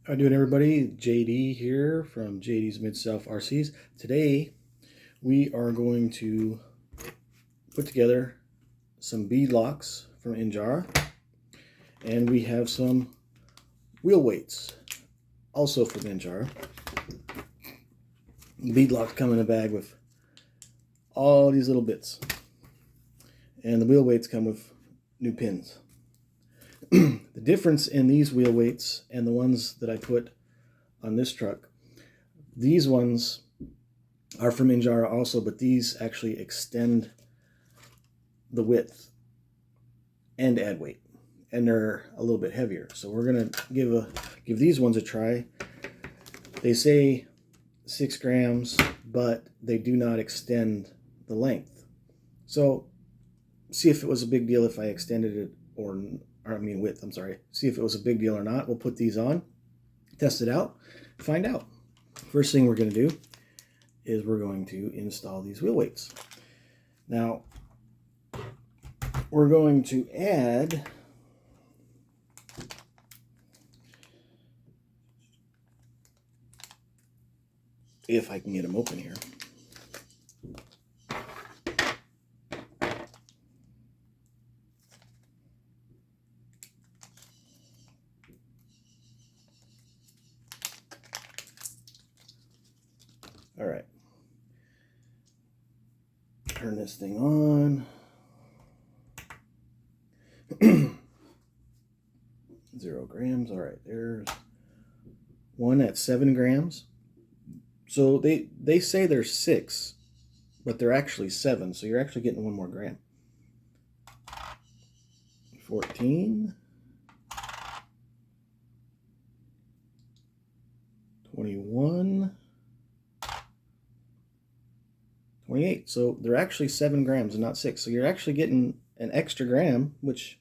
How you doing, everybody? JD here from JD's Mid-South RCs. Today we are going to put together some bead locks from Injora, and we have some wheel weights also from Injora. The bead locks come in a bag with all these little bits, and the wheel weights come with new pins. The difference in these wheel weights and the ones that I put on this truck, these ones are from Injora also, but these actually extend the width and add weight, and they're a little bit heavier. So we're gonna give these ones a try. They say 6 grams, but they do not extend the length. So see if it was a big deal if I extended it width, I'm sorry. See if it was a big deal or not. We'll put these on, test it out, find out. First thing we're going to do is we're going to install these wheel weights. Now, we're going to add if I can get them open here. All right, turn this thing on. 0 grams. All right, there's one at 7 grams. So they say there's 6, but they're actually 7. So you're actually getting 1 more gram. 14, 21. 28. So they're actually 7 grams and not 6. So you're actually getting an extra gram, which,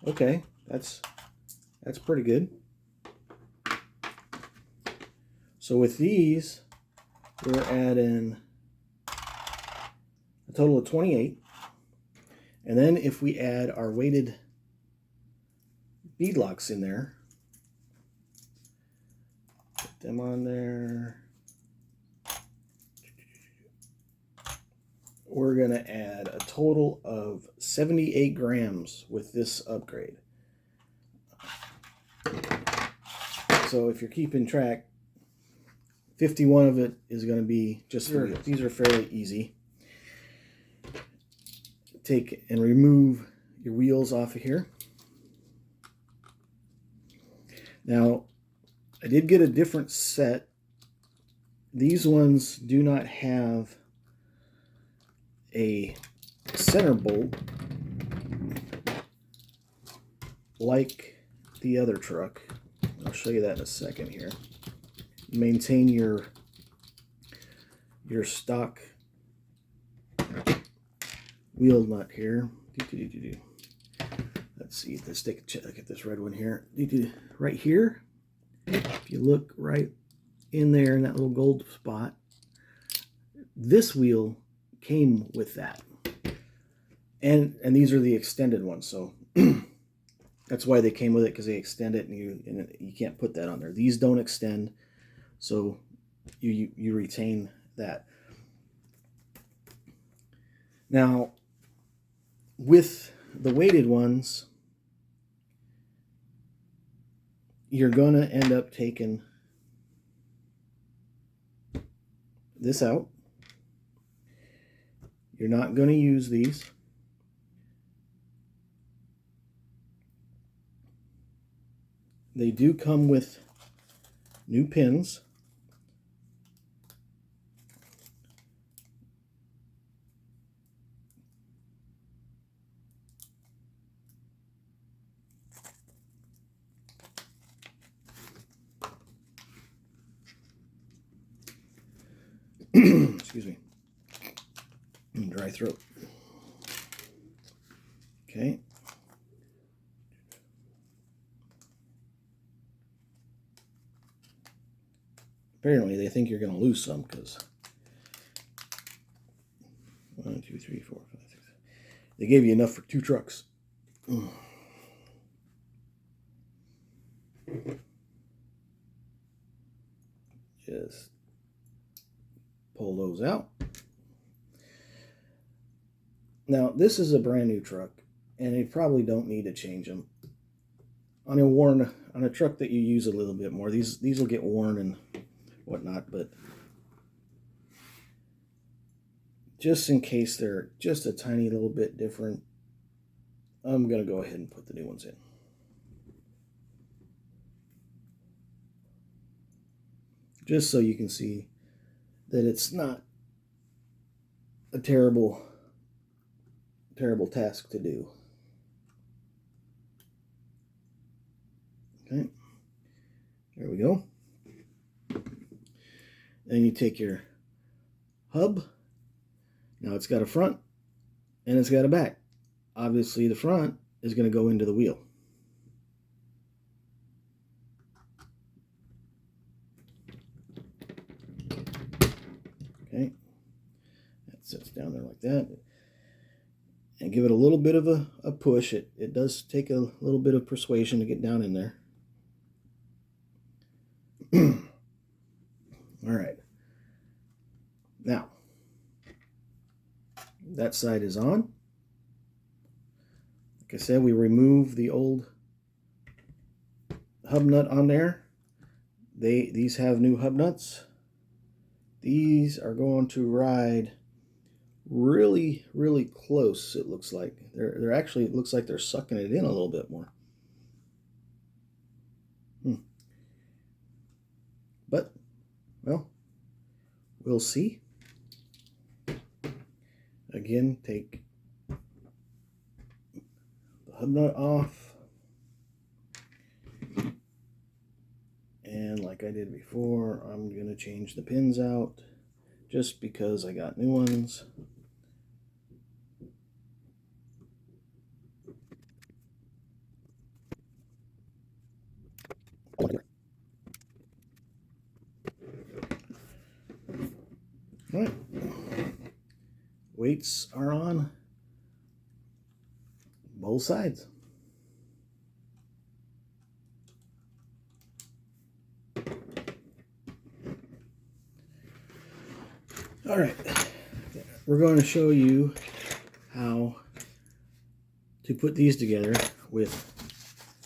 okay, that's pretty good. So with these, we're adding a total of 28. And then if we add our weighted bead locks in there, put them on there. We're going to add a total of 78 grams with this upgrade. So if you're keeping track, 51 of it is going to be just for wheels. These are fairly easy. Take and remove your wheels off of here. Now, I did get a different set. These ones do not have a center bolt like the other truck. I'll show you that in a second here. Maintain your stock wheel nut here. Let's see, let's take a look at this red one here. Right here, if you look right in there in that little gold spot, this wheel came with that, and these are the extended ones, so that's why they came with it, because they extend it, and you can't put that on there. These don't extend, so you retain that. Now, with the weighted ones, you're gonna end up taking this out. You're not going to use these. They do come with new pins. Excuse me. Dry throat. Okay. Apparently they think you're going to lose some, because 1, 2, 3, 4, 5, 6. They gave you enough for 2 trucks. Just pull those out. Now, this is a brand new truck, and you probably don't need to change them. On a truck that you use a little bit more, these will get worn and whatnot, but just in case they're just a tiny little bit different, I'm going to go ahead and put the new ones in. Just so you can see that it's not a terrible task to do. Okay, there we go. Then you take your hub. Now it's got a front and it's got a back. Obviously the front is going to go into the wheel. Okay, that sits down there like that. And give it a little bit of a push. It does take a little bit of persuasion to get down in there. All right. Now, that side is on. Like I said, we remove the old hub nut on there. These have new hub nuts. These are going to ride really, really close. It looks like they're actually, it looks like they're sucking it in a little bit more. But, well, we'll see. Again, take the hub nut off. And like I did before, I'm going to change the pins out just because I got new ones. All right, weights are on both sides. All right, we're going to show you how to put these together with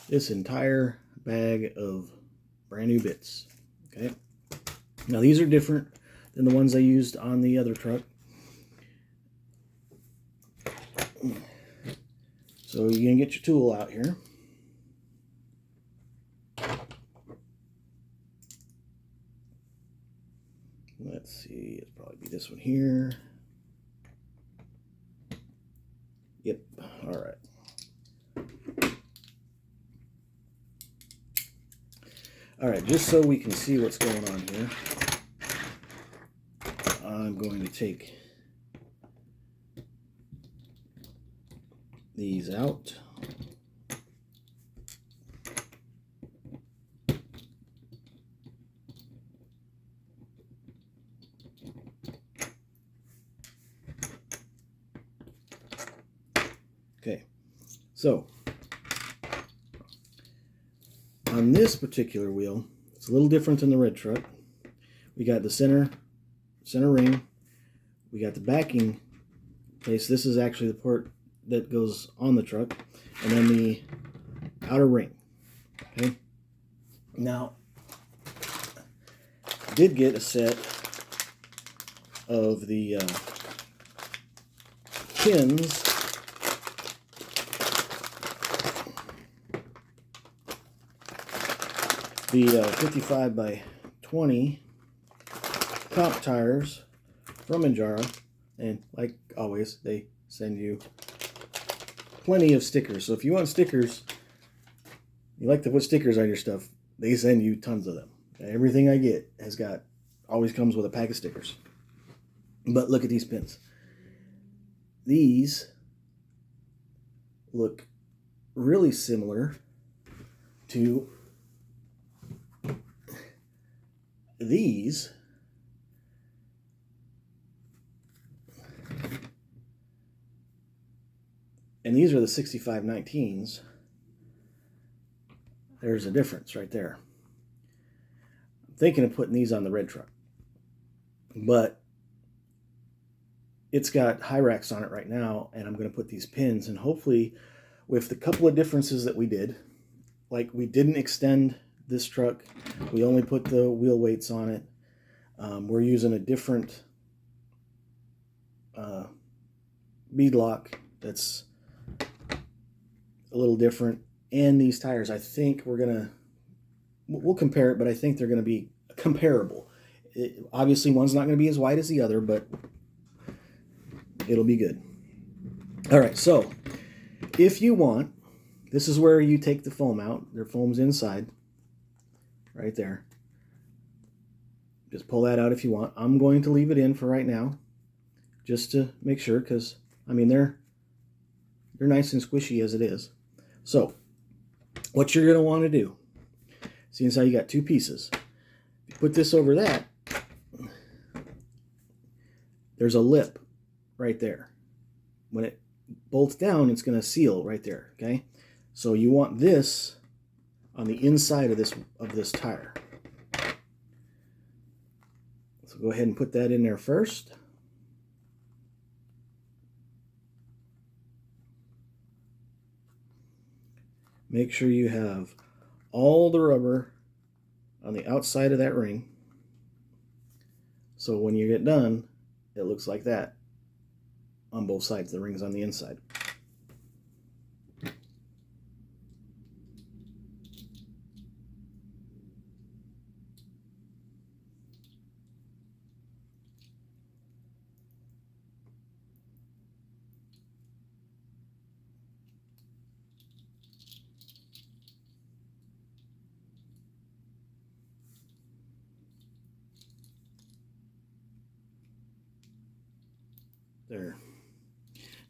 this entire bag of brand new bits. Okay, now these are different than the ones I used on the other truck. So you're going to get your tool out here. Let's see, it'll probably be this one here. Yep, all right. All right, just so we can see what's going on here, I'm going to take these out. Okay, so on this particular wheel, it's a little different than the red truck. We got the center ring. We got the backing place. This is actually the port that goes on the truck, and then the outer ring. Okay. Now, I did get a set of the pins. The 55 by 20 comp tires from Injora, and like always, they send you plenty of stickers. So if you want stickers, you like to put stickers on your stuff, they send you tons of them. Everything I get always comes with a pack of stickers. But look at these pins. These look really similar to these. And these are the 6519s. There's a difference right there. thinking of putting these on the red truck, but it's got high racks on it right now, and I'm going to put these pins, and hopefully with the couple of differences that we did, like we didn't extend this truck, we only put the wheel weights on it. We're using a different bead lock that's a little different, and these tires, I think we'll compare it, but I think they're going to be comparable. Obviously one's not going to be as wide as the other, but it'll be good. All right, so if you want, this is where you take the foam out. Their foam's inside, right there. Just pull that out if you want. I'm going to leave it in for right now, just to make sure, because I mean they're nice and squishy as it is. So what you're going to want to do, seeing as how you got two pieces, you put this over that, there's a lip right there. When it bolts down, it's going to seal right there, okay? So you want this on the inside of this tire. So go ahead and put that in there first. Make sure you have all the rubber on the outside of that ring. So when you get done, it looks like that on both sides. The ring's on the inside. There.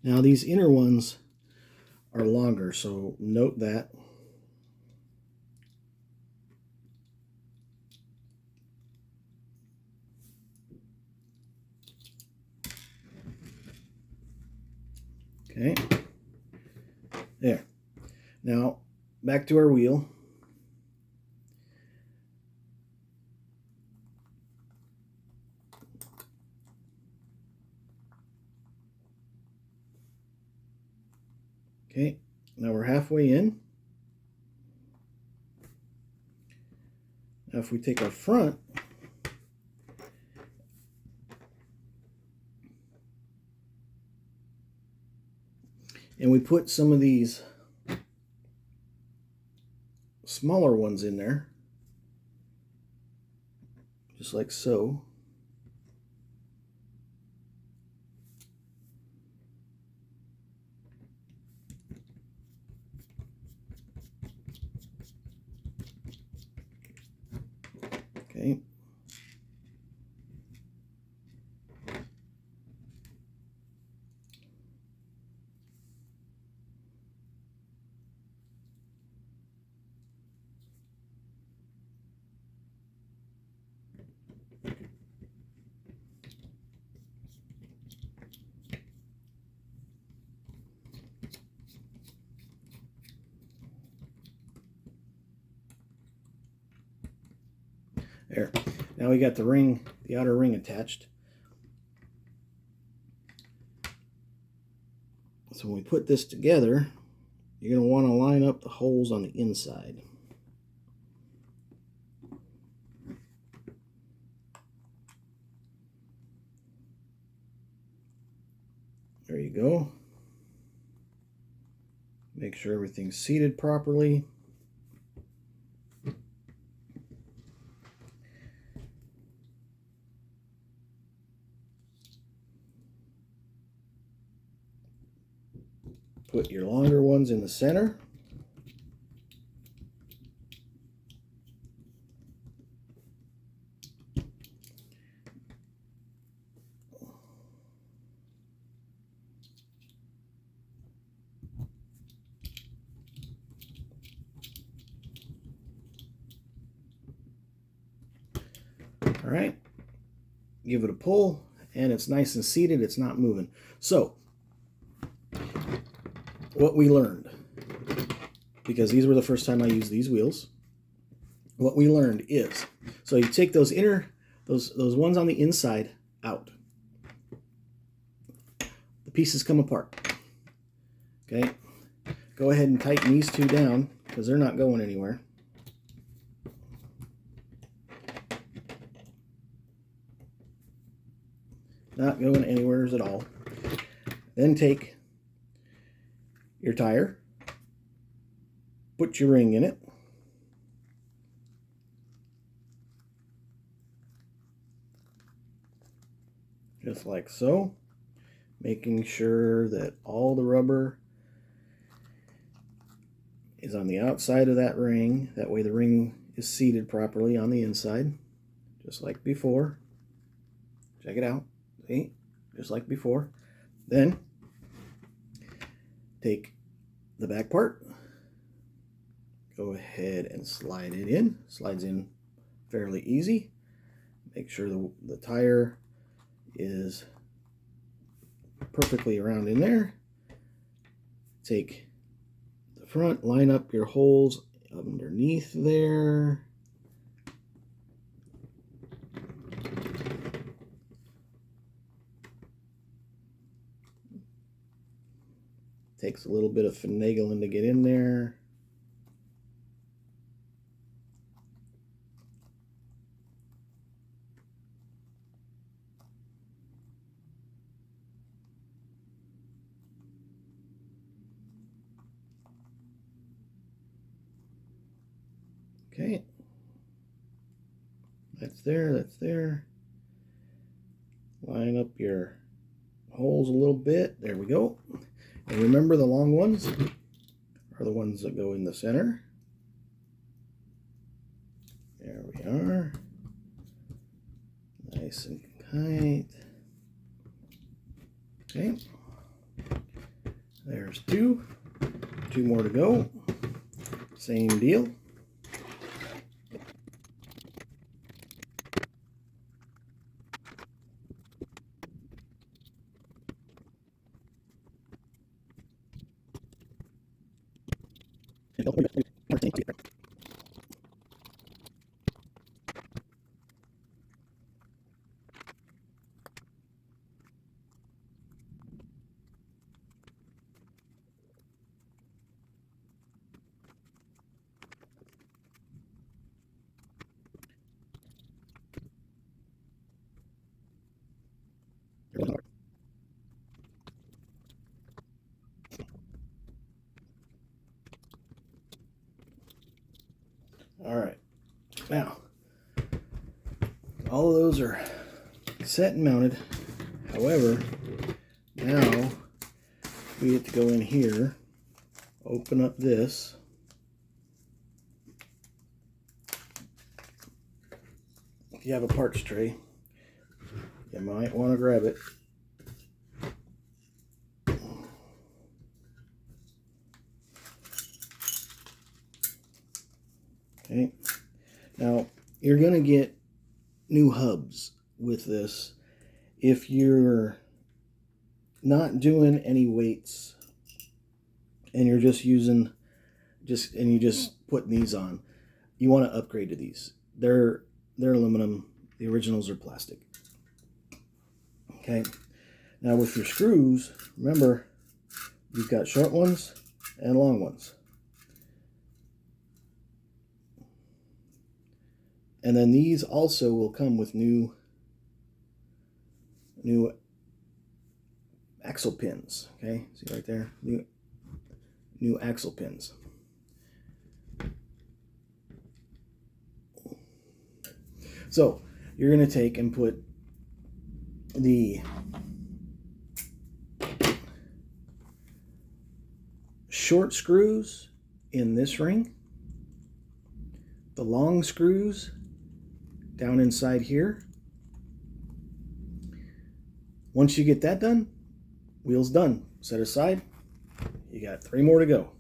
Now these inner ones are longer, so note that. Okay. There. Now back to our wheel. Okay, now we're halfway in. Now if we take our front, and we put some of these smaller ones in there, just like so. Okay. There. Now we got the ring, the outer ring attached. So when we put this together, you're going to want to line up the holes on the inside. There you go. Make sure everything's seated properly. Put your longer ones in the center. All right, give it a pull, and it's nice and seated. It's not moving. So what we learned, because these were the first time I used these wheels, what we learned is, So you take those those ones on the inside out. The pieces come apart. Okay, go ahead and tighten these two down because they're not going anywhere. Not going anywhere at all. Then take your tire, put your ring in it, just like so, making sure that all the rubber is on the outside of that ring. That way the ring is seated properly on the inside, just like before. Check it out. See? Just like before. Then take the back part, go ahead and slide it in. Slides in fairly easy. Make sure the tire is perfectly around in there. Take the front, line up your holes underneath there. Takes a little bit of finagling to get in there. Okay. That's there, that's there. Line up your holes a little bit. There we go. And remember, the long ones are the ones that go in the center. There we are. Nice and tight. Okay. There's two. Two more to go. Same deal. All right, now all of those are set and mounted. However, now we get to go in here, open up this, if you have a parts tray, you might want to grab it. Okay, now you're going to get new hubs with this if you're not doing any weights and you're just using you just putting these on. You want to upgrade to these. They're aluminum. The originals are plastic. Okay, now with your screws, remember you've got short ones and long ones. And then these also will come with new axle pins. Okay, see right there, new axle pins. So you're going to take and put the short screws in this ring, the long screws down inside here. Once you get that done, wheel's done. Set aside. You got 3 more to go.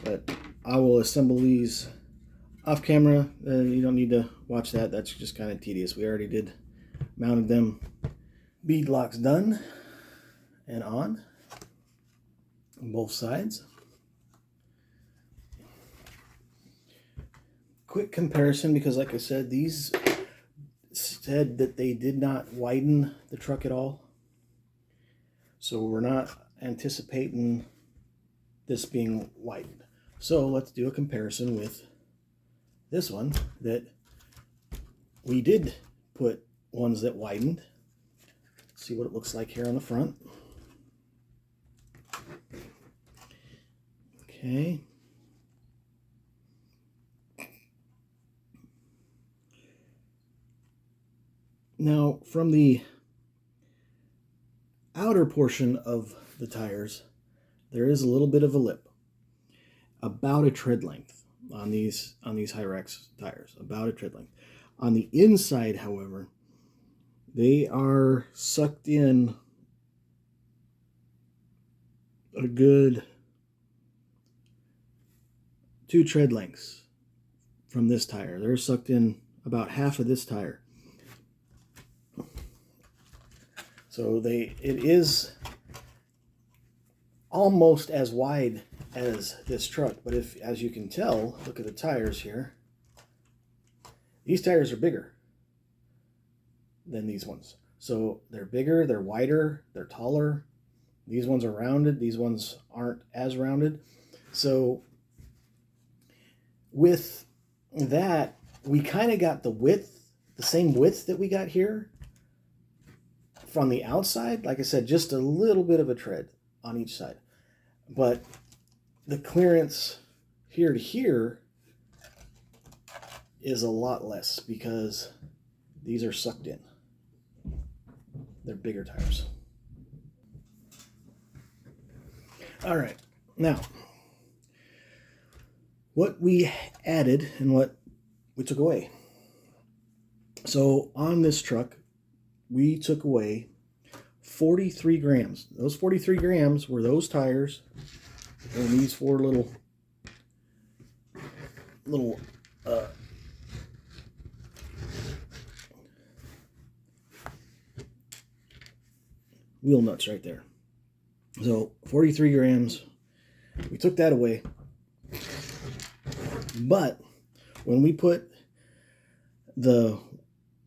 But I will assemble these off camera. You don't need to watch that. That's just kind of tedious. We already mounted them. Bead locks done and on both sides. quick comparison, because like I said, these said that they did not widen the truck at all. So we're not anticipating this being widened. So let's do a comparison with this one that we did put ones that widened. Let's see what it looks like here on the front. Okay. Now, from the outer portion of the tires, there is a little bit of a lip, about a tread length on these Hyrax tires, about a tread length. On the inside, however, they are sucked in a good 2 tread lengths from this tire. They're sucked in about half of this tire. So it is almost as wide as this truck, but as you can tell, look at the tires here. These tires are bigger than these ones. So they're bigger, they're wider, they're taller. These ones are rounded, these ones aren't as rounded. So with that, we kind of got the width, the same width that we got here from the outside. Like I said, just a little bit of a tread on each side. But the clearance here to here is a lot less because these are sucked in. They're bigger tires. All right, now what we added and what we took away. So on this truck, we took away 43 grams. Those 43 grams were those tires and these 4 little wheel nuts right there. So 43 grams, we took that away. But when we put the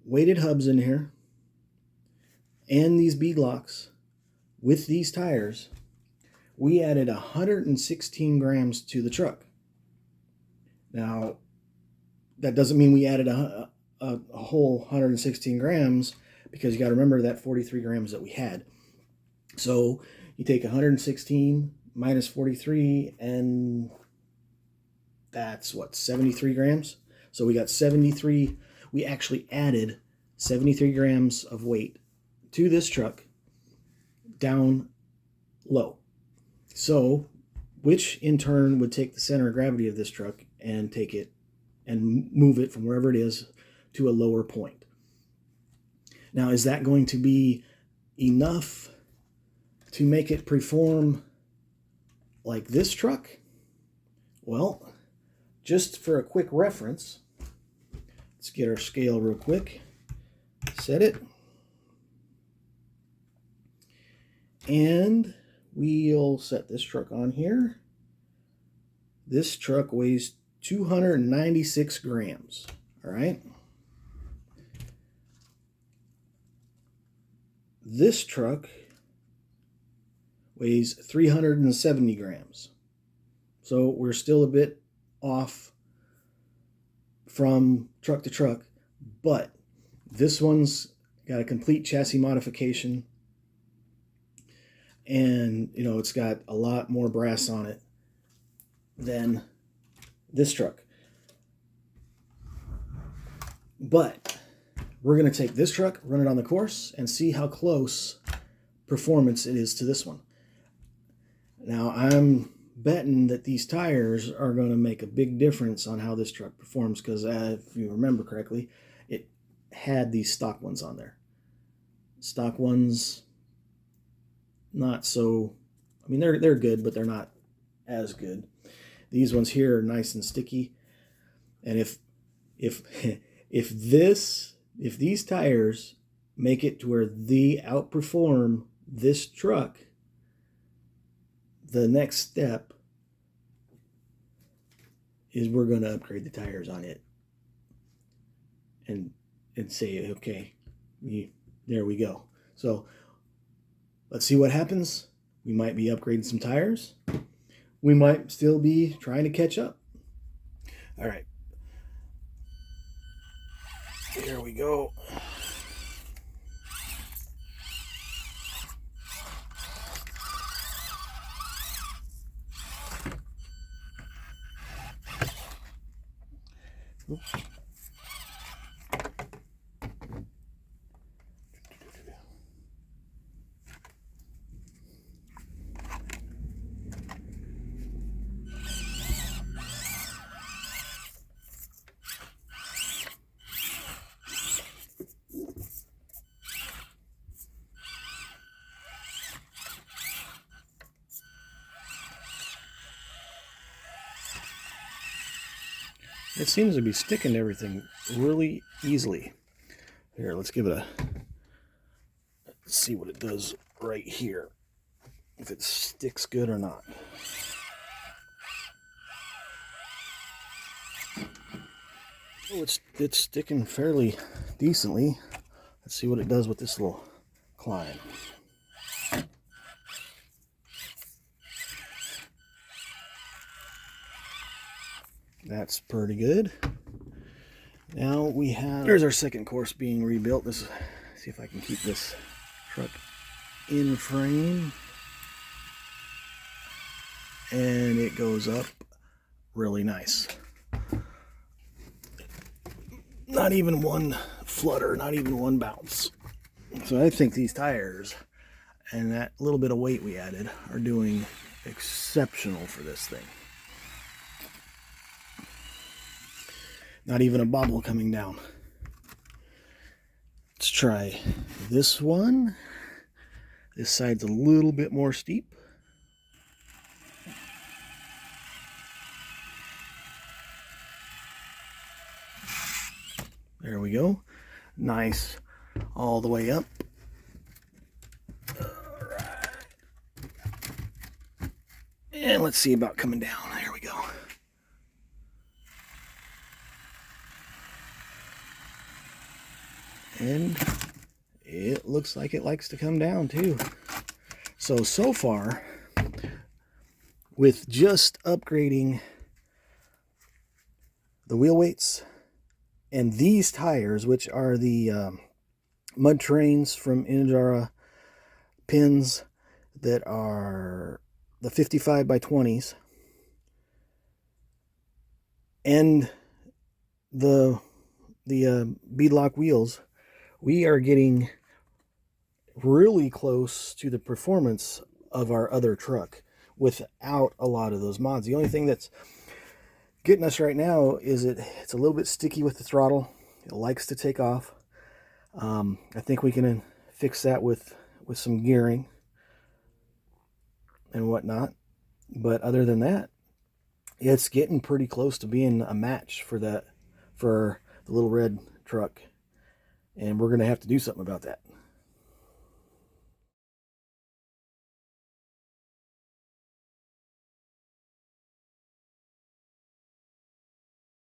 weighted hubs in here and these bead locks with these tires, we added 116 grams to the truck. Now, that doesn't mean we added a whole 116 grams, because you got to remember that 43 grams that we had. So you take 116 minus 43, and that's what, 73 grams? So we got 73, we actually added 73 grams of weight to this truck down low. So, which in turn would take the center of gravity of this truck and take it and move it from wherever it is to a lower point. Now, is that going to be enough to make it perform like this truck? Well, just for a quick reference, let's get our scale real quick, set it, and we'll set this truck on here. This truck weighs 296 grams, all right? This truck weighs 370 grams. So we're still a bit off from truck to truck, but this one's got a complete chassis modification, and you know, it's got a lot more brass on it than this truck. But we're going to take this truck, run it on the course, and see how close performance it is to this one. Now, I'm betting that these tires are going to make a big difference on how this truck performs, because if you remember correctly, it had these stock ones on there. Stock ones, not so, I mean, they're good, but they're not as good. These ones here are nice and sticky. And if these tires make it to where they outperform this truck, the next step is we're going to upgrade the tires on it and say, okay, there we go. So let's see what happens. We might be upgrading some tires. We might still be trying to catch up. All right. Here we go. Oops. It seems to be sticking to everything really easily. Here, let's give it a, let's see what it does right here. If it sticks good or not. Oh, it's sticking fairly decently. Let's see what it does with this little climb. That's pretty good. Now we have, here's our second course being rebuilt. This is, see if I can keep this truck in frame. And it goes up really nice. Not even one flutter, not even one bounce. So I think these tires and that little bit of weight we added are doing exceptional for this thing. Not even a bobble coming down. Let's try this one. This side's a little bit more steep. There we go. Nice. All the way up. All right. And let's see about coming down. There we go. And it looks like it likes to come down too. So far, with just upgrading the wheel weights and these tires, which are the mud trains from Injora pins that are the 55 by 20s, and the beadlock wheels, we are getting really close to the performance of our other truck without a lot of those mods. The only thing that's getting us right now is it's a little bit sticky with the throttle. It likes to take off. I think we can fix that with some gearing and whatnot. But other than that, it's getting pretty close to being a match for the little red truck. And we're going to have to do something about that.